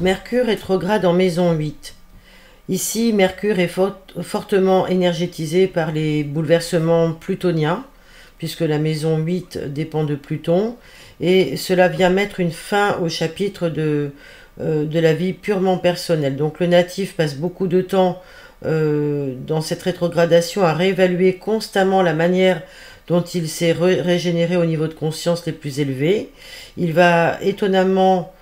Mercure rétrograde en maison 8. Ici, Mercure est fortement énergétisé par les bouleversements plutoniens, puisque la maison 8 dépend de Pluton, et cela vient mettre une fin au chapitre de la vie purement personnelle. Donc le natif passe beaucoup de temps dans cette rétrogradation à réévaluer constamment la manière dont il s'est régénéré au niveau de conscience les plus élevés. Il va étonnamment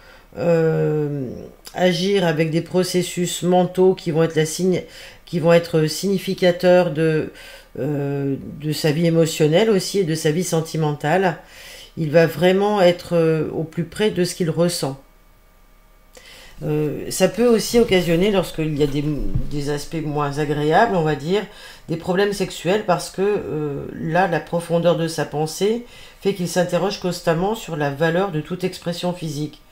agir avec des processus mentaux qui vont être significateurs de sa vie émotionnelle aussi et de sa vie sentimentale. Il va vraiment être au plus près de ce qu'il ressent. Ça peut aussi occasionner, lorsqu'il y a des aspects moins agréables, on va dire, des problèmes sexuels, parce que là, la profondeur de sa pensée fait qu'il s'interroge constamment sur la valeur de toute expression physique.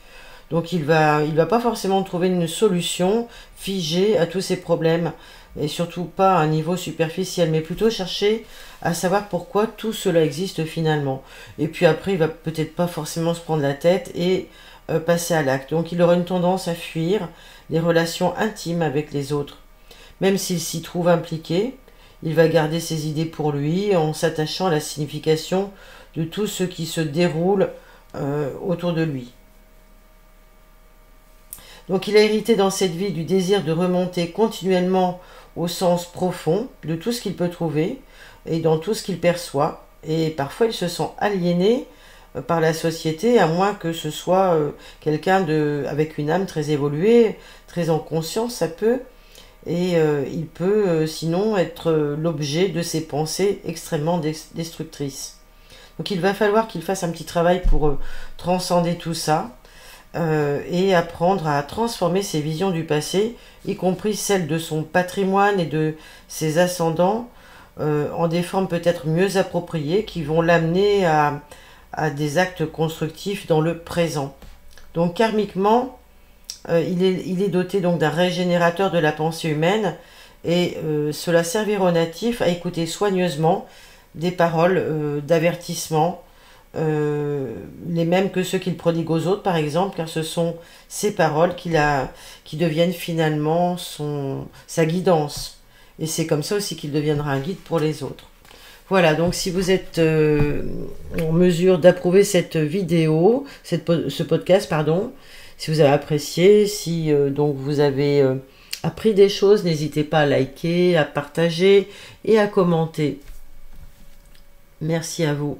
Donc il va pas forcément trouver une solution figée à tous ces problèmes, et surtout pas à un niveau superficiel, mais plutôt chercher à savoir pourquoi tout cela existe finalement. Et puis après, il va peut-être pas forcément se prendre la tête et passer à l'acte. Donc il aura une tendance à fuir les relations intimes avec les autres. Même s'il s'y trouve impliqué, il va garder ses idées pour lui en s'attachant à la signification de tout ce qui se déroule autour de lui. Donc il a hérité dans cette vie du désir de remonter continuellement au sens profond de tout ce qu'il peut trouver et dans tout ce qu'il perçoit. Et parfois il se sent aliéné par la société, à moins que ce soit quelqu'un avec une âme très évoluée, très en conscience, ça peut. Et il peut sinon être l'objet de ses pensées extrêmement destructrices. Donc il va falloir qu'il fasse un petit travail pour transcender tout ça. Et apprendre à transformer ses visions du passé, y compris celles de son patrimoine et de ses ascendants, en des formes peut-être mieux appropriées qui vont l'amener à des actes constructifs dans le présent. Donc karmiquement, il est doté donc d'un régénérateur de la pensée humaine, et cela servira au natif à écouter soigneusement des paroles d'avertissement, les mêmes que ceux qu'il prodigue aux autres, par exemple, car ce sont ces paroles qui deviennent finalement sa guidance. Et c'est comme ça aussi qu'il deviendra un guide pour les autres. Voilà, donc si vous êtes en mesure d'approuver cette vidéo, ce podcast, pardon, si vous avez apprécié, si donc vous avez appris des choses, n'hésitez pas à liker, à partager et à commenter. Merci à vous.